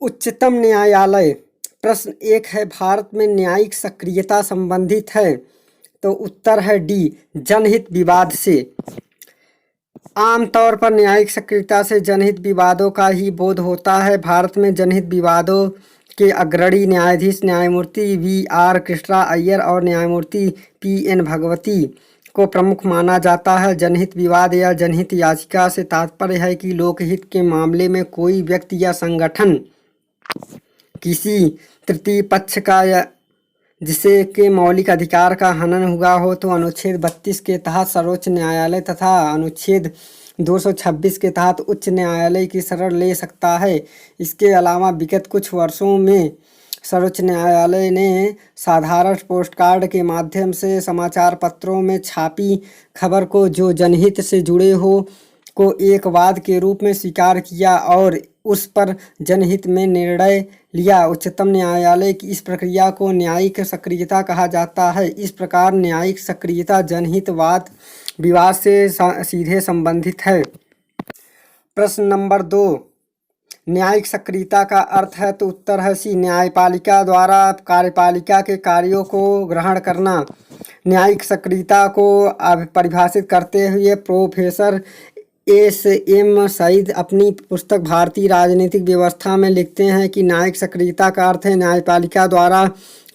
उच्चतम न्यायालय। प्रश्न 1 है, भारत में न्यायिक सक्रियता संबंधित है? तो उत्तर है डी, जनहित विवाद से। आमतौर पर न्यायिक सक्रियता से जनहित विवादों का ही बोध होता है। भारत में जनहित विवादों के अग्रणी न्यायाधीश न्यायमूर्ति VR कृष्णा अय्यर और न्यायमूर्ति PN भगवती को प्रमुख माना जाता है। जनहित विवाद या जनहित याचिका से तात्पर्य है कि लोकहित के मामले में कोई व्यक्ति या संगठन किसी तृतीय पक्ष का या जिसे के मौलिक अधिकार का हनन हुआ हो तो अनुच्छेद 32 के तहत सर्वोच्च न्यायालय तथा अनुच्छेद 226 के तहत उच्च न्यायालय की शरण ले सकता है। इसके अलावा विगत कुछ वर्षों में सर्वोच्च न्यायालय ने साधारण पोस्टकार्ड के माध्यम से समाचार पत्रों में छापी खबर को जो जनहित से जुड़े हो को एक वाद के रूप में स्वीकार किया और उस पर जनहित में निर्णय लिया। उच्चतम न्यायालय की इस प्रक्रिया को न्यायिक सक्रियता कहा जाता है। इस प्रकार न्यायिक सक्रियता जनहित वाद विवाद से सीधे संबंधित है। प्रश्न नंबर 2, न्यायिक सक्रियता का अर्थ है? तो उत्तर है सी, न्यायपालिका द्वारा कार्यपालिका के कार्यों को ग्रहण करना। न्यायिक सक्रियता को परिभाषित करते हुए प्रोफेसर SM सईद अपनी पुस्तक भारतीय राजनीतिक व्यवस्था में लिखते हैं कि न्यायिक सक्रियता का अर्थ है न्यायपालिका द्वारा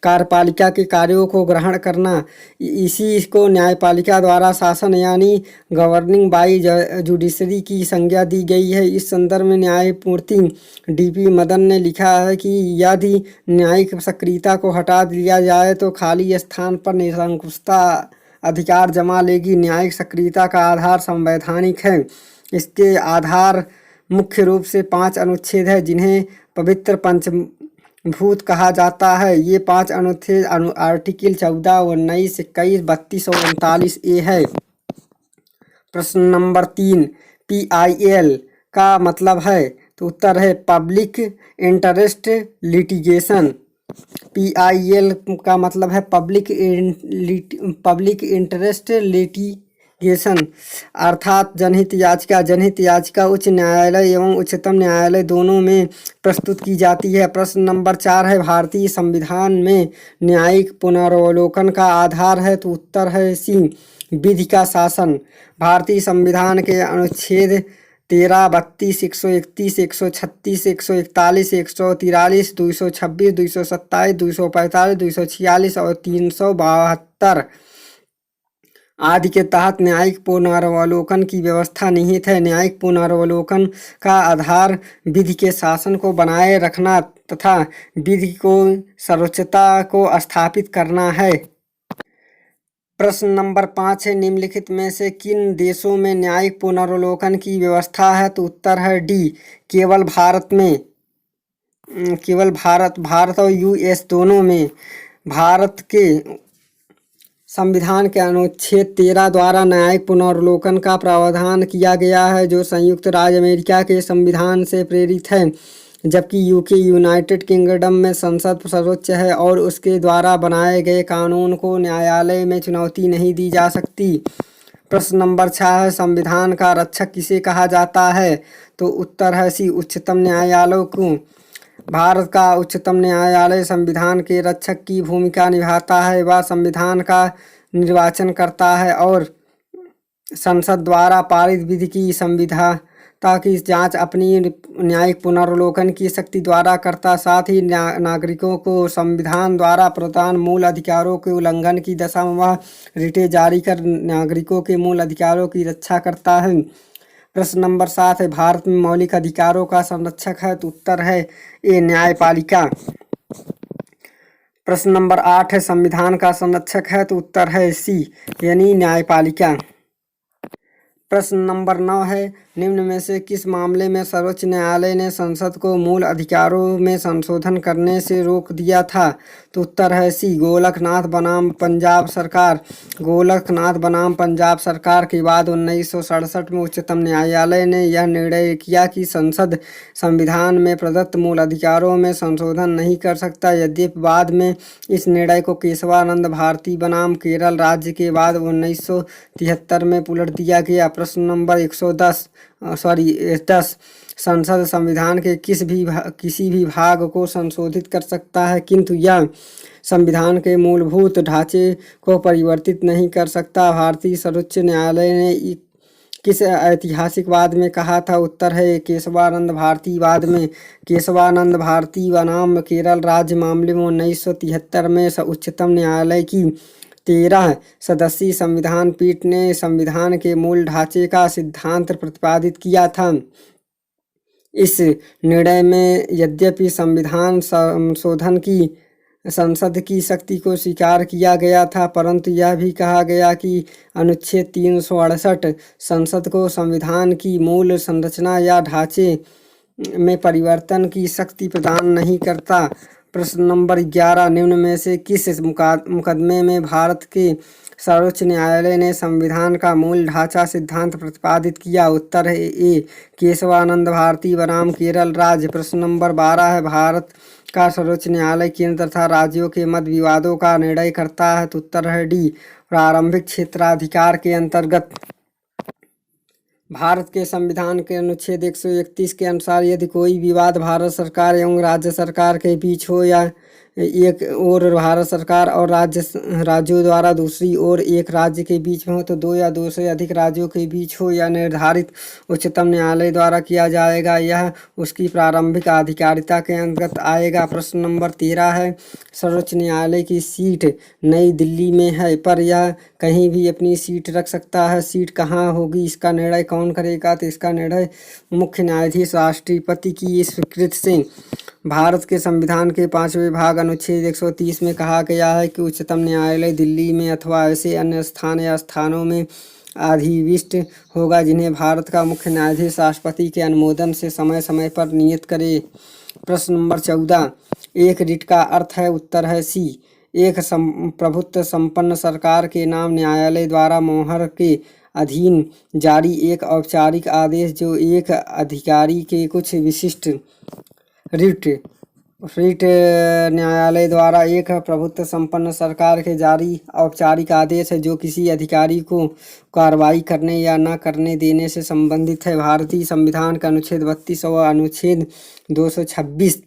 कार्यपालिका के कार्यों को ग्रहण करना। इसी को न्यायपालिका द्वारा शासन यानी गवर्निंग बाई जुडिशरी की संज्ञा दी गई है। इस संदर्भ में न्यायमूर्ति DP मदन ने लिखा है कि यदि न्यायिक सक्रियता को हटा दिया जाए तो खाली स्थान पर निरंकुशता अधिकार जमा लेगी। न्यायिक सक्रियता का आधार संवैधानिक है। इसके आधार मुख्य रूप से 5 अनुच्छेद है जिन्हें पवित्र पंचभूत कहा जाता है। ये 5 अनुच्छेद आर्टिकल 14, 19, 21, 32 और 39A है। प्रश्न नंबर 3, PIL का मतलब है? तो उत्तर है पब्लिक इंटरेस्ट लिटिगेशन। PIL का मतलब है पब्लिक इंटरेस्ट लिटिगेशन अर्थात जनहित याचिका। जनहित याचिका उच्च न्यायालय एवं उच्चतम न्यायालय दोनों में प्रस्तुत की जाती है। प्रश्न नंबर 4 है, भारतीय संविधान में न्यायिक पुनरावलोकन का आधार है? तो उत्तर है सी, विधि का शासन। भारतीय संविधान के अनुच्छेद 13, 32, 131, 136, 141, 143, 226, 227, 245, 246 और 372 आदि के तहत न्यायिक पुनरावलोकन की व्यवस्था निहित है। न्यायिक पुनरावलोकन का आधार विधि के शासन को बनाए रखना तथा विधि को सर्वोच्चता को स्थापित करना है। प्रश्न नंबर 5 है, निम्नलिखित में से किन देशों में न्यायिक पुनरावलोकन की व्यवस्था है? तो उत्तर है डी, केवल भारत में। केवल भारत और US दोनों में। भारत के संविधान के अनुच्छेद 13 द्वारा न्यायिक पुनरावलोकन का प्रावधान किया गया है जो संयुक्त राज्य अमेरिका के संविधान से प्रेरित है, जबकि UK यूनाइटेड किंगडम में संसद सर्वोच्च है और उसके द्वारा बनाए गए कानून को न्यायालय में चुनौती नहीं दी जा सकती। प्रश्न नंबर 6 है, संविधान का रक्षक किसे कहा जाता है? तो उत्तर है सी, उच्चतम न्यायालय को। भारत का उच्चतम न्यायालय संविधान के रक्षक की भूमिका निभाता है। वह संविधान का निर्वाचन करता है और संसद द्वारा पारित विधि की संविधाता की जांच अपनी न्यायिक पुनरावलोकन की शक्ति द्वारा करता। साथ ही नागरिकों को संविधान द्वारा प्रदान मूल अधिकारों के उल्लंघन की दशा में वह रिटें जारी कर नागरिकों के मूल अधिकारों की रक्षा करता है। प्रश्न नंबर 7 है, भारत में मौलिक अधिकारों का संरक्षक है? तो उत्तर है ए, न्यायपालिका। प्रश्न नंबर 8 है, संविधान का संरक्षक है? तो उत्तर है सी, यानी न्यायपालिका। प्रश्न नंबर 9 है, निम्न में से किस मामले में सर्वोच्च न्यायालय ने संसद को मूल अधिकारों में संशोधन करने से रोक दिया था? तो उत्तर है सी, गोलकनाथ बनाम पंजाब सरकार। गोलकनाथ बनाम पंजाब सरकार के बाद 1967 में उच्चतम न्यायालय ने यह निर्णय किया कि संसद संविधान में प्रदत्त मूल अधिकारों में संशोधन नहीं कर सकता। यद्यपि बाद में इस निर्णय को केशवानंद भारती बनाम केरल राज्य के बाद 1973 में उलट दिया गया। प्रश्न नंबर 10, संसद संविधान के किसी भी भाग को संशोधित कर सकता है, किंतु यह संविधान के मूलभूत ढांचे को परिवर्तित नहीं कर सकता। भारतीय सर्वोच्च न्यायालय ने किस ऐतिहासिकवाद में कहा था? उत्तर है केशवानंद भारतीवाद में। केशवानंद भारती बनाम केरल राज्य मामले में 1973 में उच्चतम न्यायालय की 13 सदस्यीय संविधान पीठ ने संविधान के मूल ढांचे का सिद्धांत प्रतिपादित किया था। इस निर्णय में यद्यपि संविधान संशोधन की संसद की शक्ति को स्वीकार किया गया था, परंतु यह भी कहा गया कि अनुच्छेद 368 संसद को संविधान की मूल संरचना या ढांचे में परिवर्तन की शक्ति प्रदान नहीं करता। प्रश्न नंबर 11, निम्न में से किस मुकदमे में भारत के सर्वोच्च न्यायालय ने संविधान का मूल ढांचा सिद्धांत प्रतिपादित किया? उत्तर है ए केशवानंद भारती बनाम केरल राज्य। प्रश्न नंबर 12 है, भारत का सर्वोच्च न्यायालय केंद्र तथा राज्यों के मध्य विवादों का निर्णय करता है, तो उत्तर है डी प्रारंभिक क्षेत्राधिकार के अंतर्गत। भारत के संविधान के अनुच्छेद 131 के अनुसार यदि कोई विवाद भारत सरकार एवं राज्य सरकार के बीच हो या एक ओर भारत सरकार और राज्यों द्वारा दूसरी ओर एक राज्य के बीच में हो, तो दो या दो से अधिक राज्यों के बीच हो या निर्धारित उच्चतम न्यायालय द्वारा किया जाएगा, यह उसकी प्रारंभिक अधिकारिता के अंतर्गत आएगा। प्रश्न नंबर 13 है, सर्वोच्च न्यायालय की सीट नई दिल्ली में है, पर यह कहीं भी अपनी सीट रख सकता है। सीट कहाँ होगी, इसका निर्णय कौन करेगा? तो इसका निर्णय मुख्य न्यायाधीश राष्ट्रपति की स्वीकृति से। भारत के संविधान के 5वें भाग अनुच्छेद 130 में कहा गया है कि उच्चतम न्यायालय दिल्ली में अथवा ऐसे अन्य स्थान या स्थानों में अधिविष्ट होगा जिन्हें भारत का मुख्य न्यायाधीश राष्ट्रपति के अनुमोदन से समय समय पर नियत करे। प्रश्न नंबर 14, एक रिट का अर्थ है? उत्तर है सी एक प्रभुत्व संपन्न सरकार के नाम न्यायालय द्वारा मोहर के अधीन जारी एक औपचारिक आदेश जो एक अधिकारी के कुछ विशिष्ट रिट न्यायालय द्वारा एक प्रभुत्व संपन्न सरकार के जारी औपचारिक आदेश है जो किसी अधिकारी को कार्रवाई करने या न करने देने से संबंधित है। भारतीय संविधान का अनुच्छेद 32 और अनुच्छेद 226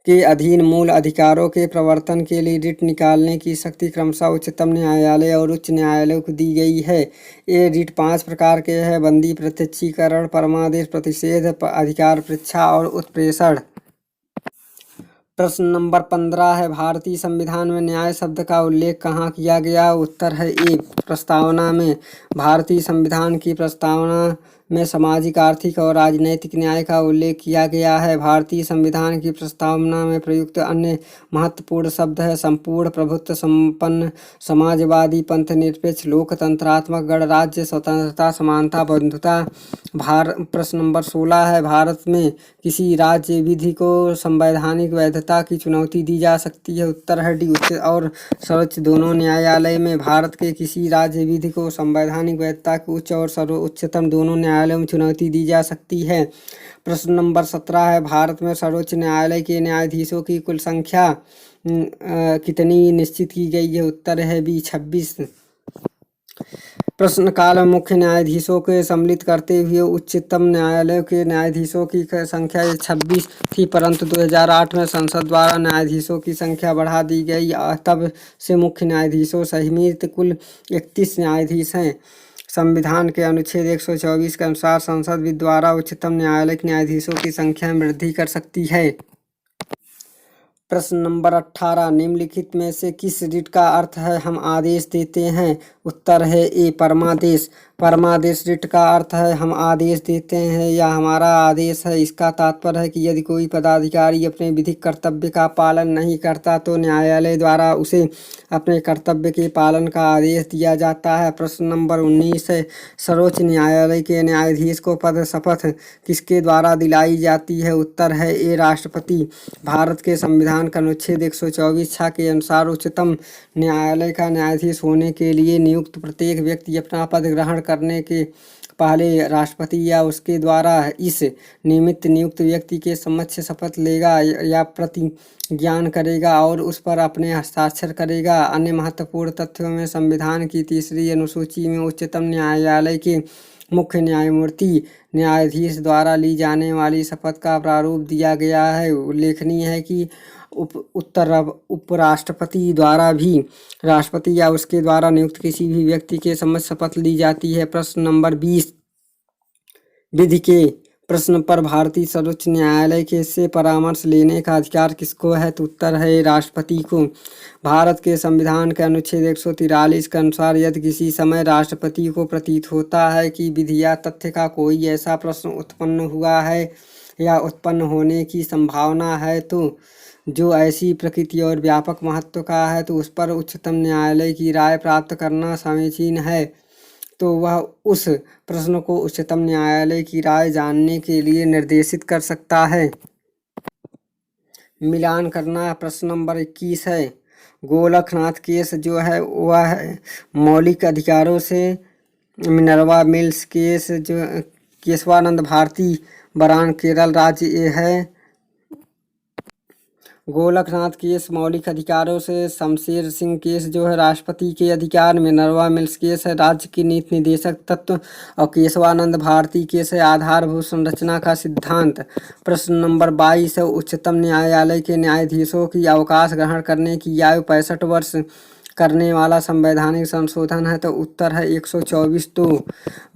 के अधीन मूल अधिकारों के प्रवर्तन के लिए रिट निकालने की शक्ति क्रमशः उच्चतम न्यायालय और उच्च न्यायालय को दी गई है। ये रिट 5 प्रकार के हैं: बंदी, प्रत्यक्षीकरण, परमादेश, प्रतिषेध, अधिकार परीक्षा और उत्प्रेषण। प्रश्न नंबर 15 है, भारतीय संविधान में न्याय शब्द का उल्लेख कहाँ किया गया? उत्तर है ए प्रस्तावना में। भारतीय संविधान की प्रस्तावना में सामाजिक, आर्थिक और राजनैतिक न्याय का उल्लेख किया गया है। भारतीय संविधान की प्रस्तावना में प्रयुक्त अन्य महत्वपूर्ण शब्द है संपूर्ण प्रभुत्व संपन्न, समाजवादी, पंथनिरपेक्ष, लोकतंत्रात्मक, गणराज्य, स्वतंत्रता, समानता, बंधुता। प्रश्न नंबर 16 है, भारत में किसी राज्य विधि को संवैधानिक वैधता की चुनौती दी जा सकती है? उत्तर है डी उच्च और सर्वोच्च दोनों न्यायालय में भारत के किसी राज्य विधि को संवैधानिक वैधता की उच्च और सर्वोच्चतम दोनों न्यायालयों में चुनौती दी जा सकती है। प्रश्न नंबर 17 है, भारत में सर्वोच्च न्यायालय के न्यायाधीशों की कुल संख्या कितनी निश्चित की गई है? उत्तर है बी 26। प्रश्न काल में मुख्य न्यायाधीशों के सम्मिलित करते हुए उच्चतम न्यायालय के न्यायाधीशों की संख्या 26 थी, परंतु 2008 में संसद द्वारा न्यायाधीशों की संख्या बढ़ा दी गई। तब से मुख्य न्यायाधीशों सहित कुल 31 न्यायाधीश हैं। संविधान के अनुच्छेद 124 के अनुसार संसद भी द्वारा उच्चतम न्यायालय के न्यायाधीशों की संख्या में वृद्धि कर सकती है। प्रश्न नंबर 18, निम्नलिखित में से किस रिट का अर्थ है हम आदेश देते हैं? उत्तर है ए परमादेश। परमादेश रिट का अर्थ है हम आदेश देते हैं या हमारा आदेश है। इसका तात्पर्य है कि यदि कोई पदाधिकारी अपने विधिक कर्तव्य का पालन नहीं करता तो न्यायालय द्वारा उसे अपने कर्तव्य के पालन का आदेश दिया जाता है। प्रश्न नंबर 19 है, सर्वोच्च न्यायालय के न्यायाधीश को पद शपथ किसके द्वारा दिलाई जाती है? उत्तर है ए राष्ट्रपति। भारत के संविधान का अनुच्छेद 124 के अनुसार उच्चतम न्यायालय का न्यायाधीश होने के लिए नियुक्त प्रत्येक व्यक्ति अपना पद ग्रहण करने के पहले राष्ट्रपति या उसके द्वारा इस निमित्त नियुक्त व्यक्ति के समक्ष शपथ लेगा या प्रतिज्ञान करेगा और उस पर अपने हस्ताक्षर करेगा। अन्य महत्वपूर्ण तथ्यों में संविधान की 3री अनुसूची में उच्चतम न्यायालय के मुख्य न्यायमूर्ति न्यायाधीश द्वारा ली जाने वाली शपथ का प्रारूप दिया गया है। उल्लेखनीय है कि उपराष्ट्रपति द्वारा भी राष्ट्रपति या उसके द्वारा नियुक्त किसी भी व्यक्ति के समक्ष शपथ ली जाती है। प्रश्न नंबर 20 विधि के प्रश्न पर भारतीय सर्वोच्च न्यायालय के से परामर्श लेने का अधिकार किसको है? तो उत्तर है राष्ट्रपति को। भारत के संविधान के अनुच्छेद 143 के अनुसार यदि किसी समय राष्ट्रपति को प्रतीत होता है कि विधि या तथ्य का कोई ऐसा प्रश्न उत्पन्न हुआ है या उत्पन्न होने की संभावना है तो जो ऐसी प्रकृति और व्यापक महत्व का है तो उस पर उच्चतम न्यायालय की राय प्राप्त करना समीचीन है, तो वह उस प्रश्न को उच्चतम न्यायालय की राय जानने के लिए निर्देशित कर सकता है। मिलान करना प्रश्न नंबर 21 है। गोरखनाथ केस जो है वह मौलिक अधिकारों से, मिनर्वा मिल्स केस जो केशवानंद भारती बरान केरल राज्य ये है। गोरखनाथ केस मौलिक अधिकारों से, शमशेर सिंह केस जो है राष्ट्रपति के अधिकार, मिनर्वा मिल्स केस है राज्य की नीति निदेशक तत्व और केशवानंद भारती केस है आधारभूत संरचना का सिद्धांत। प्रश्न नंबर 22 है। उच्चतम न्यायालय के न्यायाधीशों की अवकाश ग्रहण करने की आयु 65 वर्ष करने वाला संवैधानिक संशोधन है, तो उत्तर है 124। तो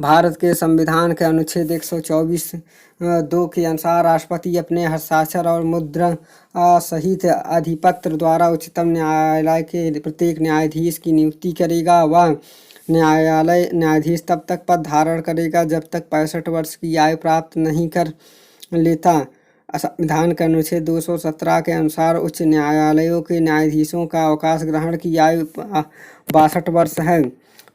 भारत के संविधान के अनुच्छेद 124(2) के अनुसार राष्ट्रपति अपने हस्ताक्षर और मुद्रा सहित अधिपत्र द्वारा उच्चतम न्यायालय के प्रत्येक न्यायाधीश की नियुक्ति करेगा। वह न्यायाधीश तब तक पद धारण करेगा जब तक 65 वर्ष की आयु प्राप्त नहीं कर लेता। संविधान के अनुच्छेद 217 के अनुसार उच्च न्यायालयों के न्यायाधीशों का अवकाश ग्रहण की आयु 62 वर्ष है।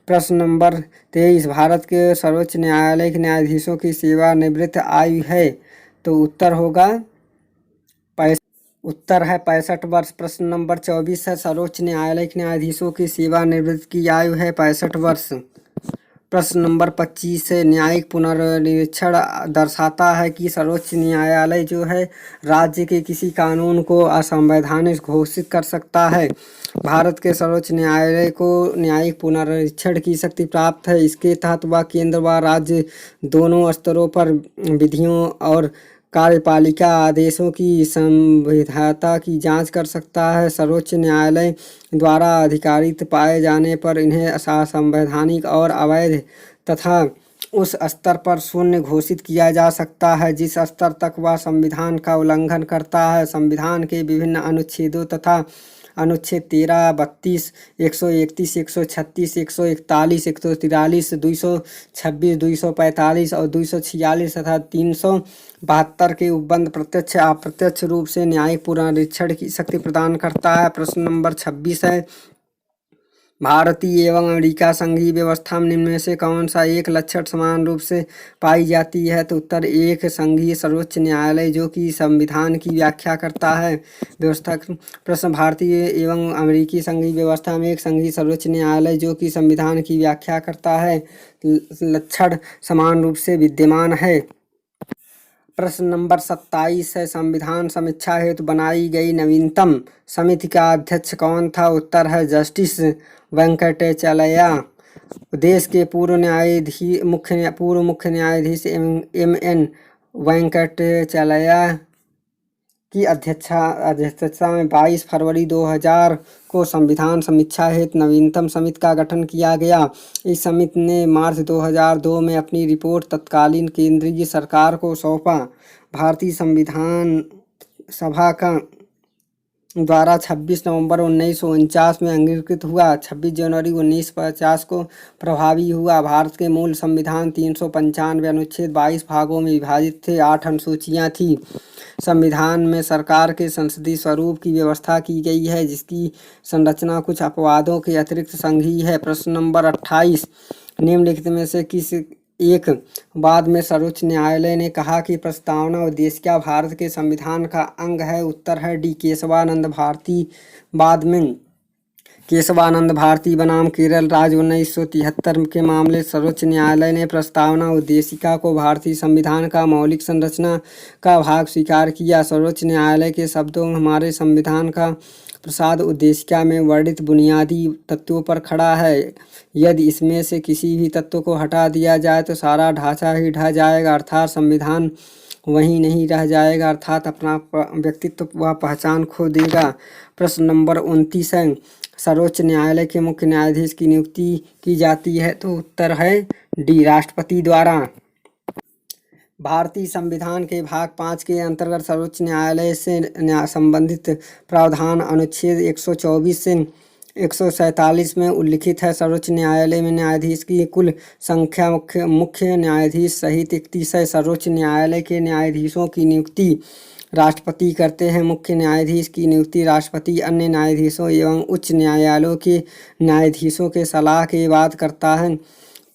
प्रश्न नंबर 23 भारत के सर्वोच्च न्यायालय के न्यायाधीशों की सेवानिवृत्त आयु है, तो उत्तर होगा उत्तर है 65 वर्ष। प्रश्न नंबर 24 है। सर्वोच्च न्यायालय के न्यायाधीशों की सेवानिवृत्त की आयु है 65 वर्ष। प्रश्न नंबर 25 है। न्यायिक पुनर्निरीक्षण दर्शाता है कि सर्वोच्च न्यायालय जो है राज्य के किसी कानून को असंवैधानिक घोषित कर सकता है। भारत के सर्वोच्च न्यायालय को न्यायिक पुनर्निरीक्षण की शक्ति प्राप्त है। इसके तहत वह केंद्र व राज्य दोनों स्तरों पर विधियों और कार्यपालिका आदेशों की संवैधता की जांच कर सकता है। सर्वोच्च न्यायालय द्वारा अधिकारित पाए जाने पर इन्हें असंवैधानिक और अवैध तथा उस स्तर पर शून्य घोषित किया जा सकता है जिस स्तर तक वह संविधान का उल्लंघन करता है। संविधान के विभिन्न अनुच्छेदों तथा अनुच्छेद 13, 32, 131, 136, 141, 143, 226, 245 और 246 तथा 372 के उपबंध प्रत्यक्ष अप्रत्यक्ष रूप से न्यायिक पुनरीक्षण की शक्ति प्रदान करता है। प्रश्न नंबर 26 है। भारतीय एवं अमेरिका संघीय व्यवस्था में निम्न में से कौन सा एक लक्षण समान रूप से पाई जाती है, तो उत्तर एक संघीय सर्वोच्च न्यायालय जो कि संविधान की व्याख्या करता है। व्यवस्था प्रश्न भारतीय एवं अमेरिकी संघीय व्यवस्था में एक संघीय सर्वोच्च न्यायालय जो कि संविधान की व्याख्या करता है लक्षण समान रूप से विद्यमान है। प्रश्न नंबर 27 है। संविधान समीक्षा हेतु बनाई गई नवीनतम समिति का अध्यक्ष कौन था, उत्तर है जस्टिस वेंकटेचलैया। देश के पूर्व मुख्य न्यायाधीश MN वेंकटेचलैया की अध्यक्षता में 22 फरवरी 2000 को संविधान समीक्षा हेतु नवीनतम समिति का गठन किया गया। इस समिति ने मार्च 2002 में अपनी रिपोर्ट तत्कालीन केंद्रीय सरकार को सौंपा। भारतीय संविधान सभा का द्वारा 26 नवंबर 1949 में अंगीकृत हुआ। 26 जनवरी 1950 को प्रभावी हुआ। भारत के मूल संविधान 395 अनुच्छेद 22 भागों में विभाजित थे। 8 अनुसूचियाँ थीं। संविधान में सरकार के संसदीय स्वरूप की व्यवस्था की गई है जिसकी संरचना कुछ अपवादों के अतिरिक्त संघीय है। प्रश्न नंबर 28 निम्नलिखित में से किस एक बाद में सर्वोच्च न्यायालय ने कहा कि प्रस्तावना उद्देशिका भारत के संविधान का अंग है, उत्तर है डी केशवानंद भारती। बाद में केशवानंद भारती बनाम केरल राज्य 1973 के मामले। सर्वोच्च न्यायालय ने प्रस्तावना उद्देशिका को भारतीय संविधान का मौलिक संरचना का भाग स्वीकार किया। सर्वोच्च न्यायालय के शब्दों हमारे संविधान का प्रसाद उद्देशिका में वर्णित बुनियादी तत्वों पर खड़ा है। यदि इसमें से किसी भी तत्व को हटा दिया जाए तो सारा ढांचा ही ढह जाएगा, अर्थात संविधान वहीं नहीं रह जाएगा, अर्थात अपना व्यक्तित्व व पहचान खो देगा। प्रश्न नंबर 29 है, सर्वोच्च न्यायालय के मुख्य न्यायाधीश की नियुक्ति की जाती है, तो उत्तर है डी, राष्ट्रपति द्वारा। भारतीय संविधान के भाग 5 के अंतर्गत सर्वोच्च न्यायालय से संबंधित प्रावधान अनुच्छेद 124 से 147 में उल्लिखित है। सर्वोच्च न्यायालय में न्यायाधीश की कुल संख्या मुख्य न्यायाधीश सहित 31 है। सर्वोच्च न्यायालय के न्यायाधीशों की नियुक्ति राष्ट्रपति करते हैं। मुख्य न्यायाधीश की नियुक्ति राष्ट्रपति अन्य न्यायाधीशों एवं उच्च न्यायालयों के न्यायाधीशों के सलाह के बाद करता है।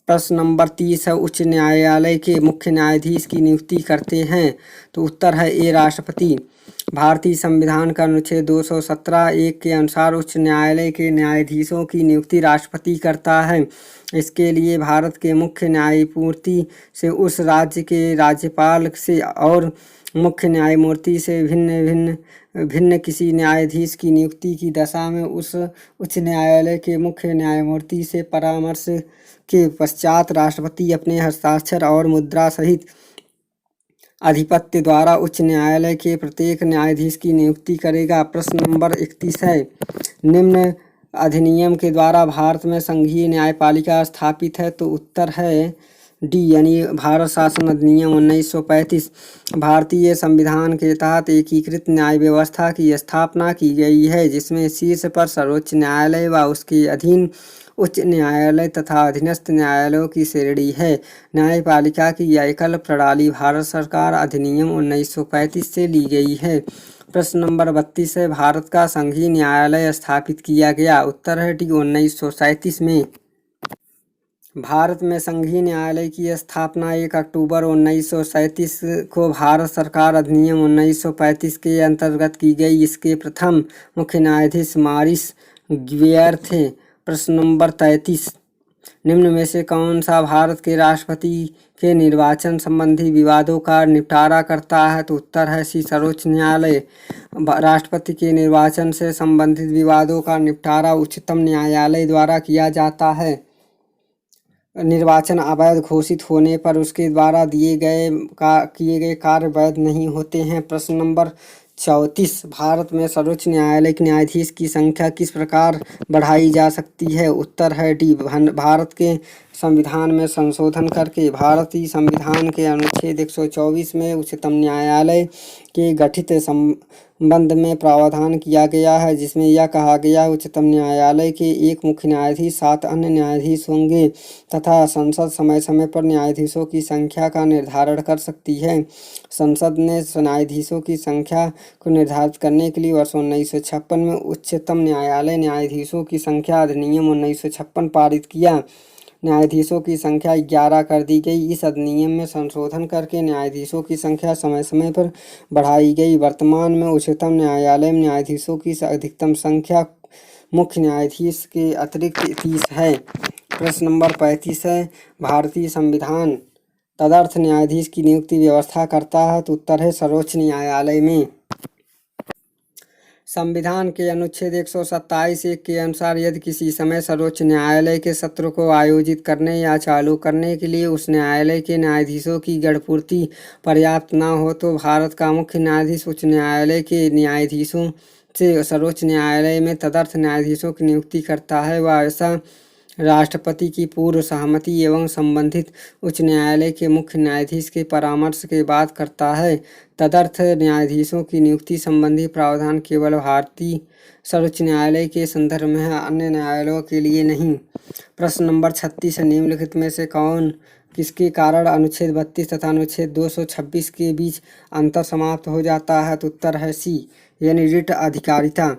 प्रश्न नंबर 30 है, उच्च न्यायालय के मुख्य न्यायाधीश की नियुक्ति करते हैं, तो उत्तर है ए, राष्ट्रपति। भारतीय संविधान का अनुच्छेद 217(1) के अनुसार उच्च न्यायालय के न्यायाधीशों की नियुक्ति राष्ट्रपति करता है। इसके लिए भारत के मुख्य न्यायमूर्ति से उस राज्य के राज्यपाल से और मुख्य न्यायमूर्ति से भिन्न किसी न्यायाधीश की नियुक्ति की दशा में उस उच्च न्यायालय के मुख्य न्यायमूर्ति से परामर्श के पश्चात राष्ट्रपति अपने हस्ताक्षर और मुद्रा सहित अधिपत्य द्वारा उच्च न्यायालय के प्रत्येक न्यायाधीश की नियुक्ति करेगा। प्रश्न नंबर 31 है, निम्न अधिनियम के द्वारा भारत में संघीय न्यायपालिका स्थापित है, तो उत्तर है डी, यानी भारत शासन अधिनियम 1935। भारतीय संविधान के तहत एकीकृत न्याय व्यवस्था की स्थापना की गई है, जिसमें शीर्ष पर सर्वोच्च न्यायालय व उसके अधीन उच्च न्यायालय तथा अधीनस्थ न्यायालयों की श्रेणी है। न्यायपालिका की एकल प्रणाली भारत सरकार अधिनियम 1935 से ली गई है। प्रश्न नंबर 32 है, भारत का संघीय न्यायालय स्थापित किया गया, उत्तर है डी, 1937 में। भारत में संघीय न्यायालय की स्थापना 1 अक्टूबर 1937 को भारत सरकार अधिनियम 1935 के अंतर्गत की गई। इसके प्रथम मुख्य न्यायाधीश मॉरिस ग्वेयर थे। प्रश्न नंबर 33, निम्न में से कौन सा भारत के राष्ट्रपति के निर्वाचन संबंधी विवादों का निपटारा करता है, तो उत्तर है सी, सर्वोच्च न्यायालय। राष्ट्रपति के निर्वाचन से संबंधित विवादों का निपटारा उच्चतम न्यायालय द्वारा किया जाता है। निर्वाचन अवैध घोषित होने पर उसके द्वारा किए गए कार्य वैध नहीं होते हैं। प्रश्न नंबर 34, भारत में सर्वोच्च न्यायालय के न्यायाधीश की संख्या किस प्रकार बढ़ाई जा सकती है, उत्तर है डी, भारत के संविधान में संशोधन करके। भारतीय संविधान के अनुच्छेद 124 में उच्चतम न्यायालय के गठित संबंध में प्रावधान किया गया है, जिसमें यह कहा गया उच्चतम न्यायालय के एक मुख्य न्यायाधीश 7 अन्य न्यायाधीश होंगे तथा संसद समय समय पर न्यायाधीशों की संख्या का निर्धारण कर सकती है। संसद ने न्यायाधीशों की संख्या को निर्धारित करने के लिए वर्ष 1956 में उच्चतम न्यायालय न्यायाधीशों की संख्या अधिनियम 1956 पारित किया। न्यायाधीशों की संख्या 11 कर दी गई। इस अधिनियम में संशोधन करके न्यायाधीशों की संख्या समय समय पर बढ़ाई गई। वर्तमान में उच्चतम न्यायालय में न्यायाधीशों की अधिकतम संख्या मुख्य न्यायाधीश के अतिरिक्त 30 है। प्रश्न नंबर 35 है, भारतीय संविधान तदर्थ न्यायाधीश की नियुक्ति व्यवस्था करता है, तो उत्तर है सर्वोच्च न्यायालय में। संविधान के अनुच्छेद 127(1) के अनुसार यदि किसी समय सर्वोच्च न्यायालय के सत्र को आयोजित करने या चालू करने के लिए उस न्यायालय के न्यायाधीशों की गणपूर्ति पर्याप्त न हो, तो भारत का मुख्य न्यायाधीश उच्च न्यायालय के न्यायाधीशों से सर्वोच्च न्यायालय में तदर्थ न्यायाधीशों की नियुक्ति करता है। वह ऐसा राष्ट्रपति की पूर्व सहमति एवं संबंधित उच्च न्यायालय के मुख्य न्यायाधीश के परामर्श के बाद करता है। तदर्थ न्यायाधीशों की नियुक्ति संबंधी प्रावधान केवल भारतीय सर्वोच्च न्यायालय के संदर्भ में है, अन्य न्यायालयों के लिए नहीं। प्रश्न नंबर 36 है, निम्नलिखित में से कौन किसके कारण अनुच्छेद 32 तथा अनुच्छेद 226 के बीच अंतर समाप्त हो जाता है, तो उत्तर है सी, यानी रिट अधिकारिता।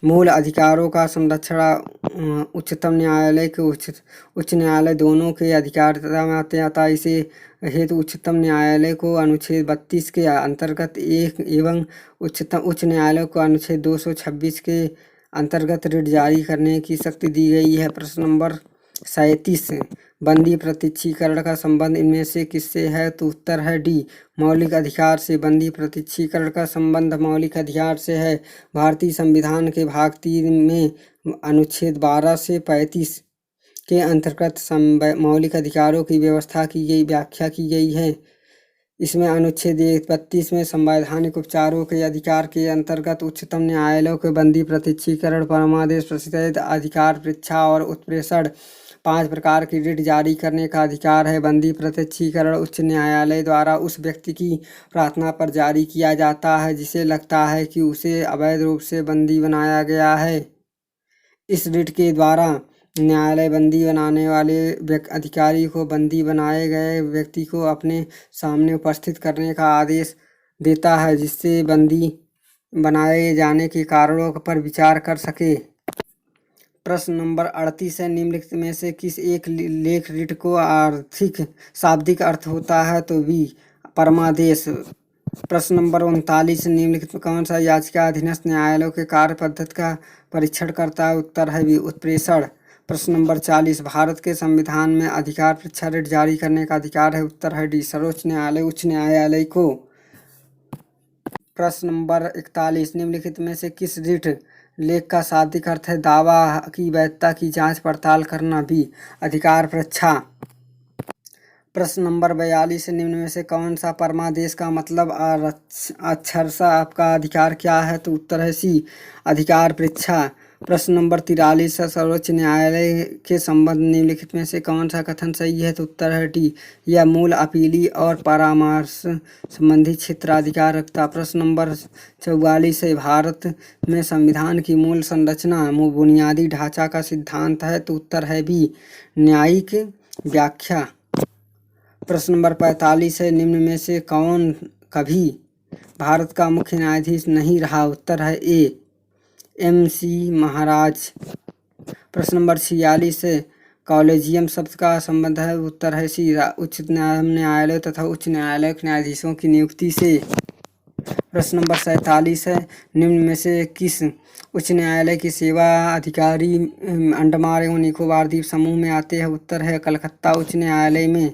मूल अधिकारों का संरक्षण उच्चतम न्यायालय के उच्च न्यायालय दोनों के अधिकारिता में आते आता। इसे हेतु उच्चतम न्यायालय को अनुच्छेद 32 के अंतर्गत एक एवं उच्च न्यायालय को अनुच्छेद 226 के अंतर्गत ऋण जारी करने की शक्ति दी गई है? प्रश्न नंबर 37, बंदी प्रत्यक्षीकरण का संबंध इनमें से किससे है? तो उत्तर है डी, मौलिक अधिकार से। बंदी प्रत्यक्षीकरण का संबंध मौलिक अधिकार से है। भारतीय संविधान के भाग 3 में अनुच्छेद 12 से 35 के अंतर्गत मौलिक अधिकारों की व्यवस्था की गई, व्याख्या की गई है। इसमें अनुच्छेद 31 में संवैधानिक उपचारों के अधिकार के अंतर्गत उच्चतम न्यायालय के बंदी प्रत्यक्षीकरण, परमादेश, प्रतिषेध अधिकार, परीक्षा और उत्प्रेषण 5 प्रकार की रिट जारी करने का अधिकार है। बंदी प्रत्यक्षीकरण उच्च न्यायालय द्वारा उस व्यक्ति की प्रार्थना पर जारी किया जाता है जिसे लगता है कि उसे अवैध रूप से बंदी बनाया गया है। इस रिट के द्वारा न्यायालय बंदी बनाने वाले अधिकारी को बंदी बनाए गए व्यक्ति को अपने सामने उपस्थित करने का आदेश देता है जिससे बंदी बनाए जाने के कारणों पर विचार कर सके। प्रश्न नंबर 38 है, निम्नलिखित में से किस एक लेख रिट को आर्थिक शाब्दिक अर्थ होता है? तो बी, परमादेश। प्रश्न नंबर 39, निम्नलिखित में कौन सा याचिका अधीनस्थ न्यायालयों के कार्य पद्धति का परीक्षण करता है? उत्तर है बी, उत्प्रेषण। प्रश्न नंबर 40, भारत के संविधान में अधिकार परीक्षा रिट जारी करने का अधिकार है? उत्तर है डी, सर्वोच्च न्यायालय उच्च न्यायालय को। प्रश्न नंबर 41, निम्नलिखित में से किस रिट लेख का शाब्दिक अर्थ है? दावा की वैधता की जांच पड़ताल करना। बी, अधिकार परीक्षा। प्रश्न नंबर 42, निम्न में से कौन सा परमादेश का मतलब अक्षरशः आपका अधिकार क्या है? तो उत्तर है सी, अधिकार परीक्षा। प्रश्न नंबर 43, सर्वोच्च न्यायालय के संबंध निम्नलिखित में से कौन सा कथन सही है? तो उत्तर है डी, यह मूल अपीली और परामर्श संबंधी क्षेत्राधिकार रखता। प्रश्न नंबर 44 है, भारत में संविधान की मूल संरचना बुनियादी ढांचा का सिद्धांत है? तो उत्तर है बी, न्यायिक व्याख्या। प्रश्न नंबर 45 है, निम्न में से कौन कभी भारत का मुख्य न्यायाधीश नहीं रहा? उत्तर है ए, MC महाराज। प्रश्न नंबर 46 है, कॉलेजियम शब्द का संबंध है? उत्तर है सी, उच्च न्यायालय तथा उच्च न्यायालय के न्यायाधीशों की नियुक्ति से। प्रश्न नंबर 47 है, निम्न में से किस उच्च न्यायालय के सेवा अधिकारी अंडमान एवं निकोबार द्वीप समूह में आते हैं? उत्तर है कलकत्ता उच्च न्यायालय में।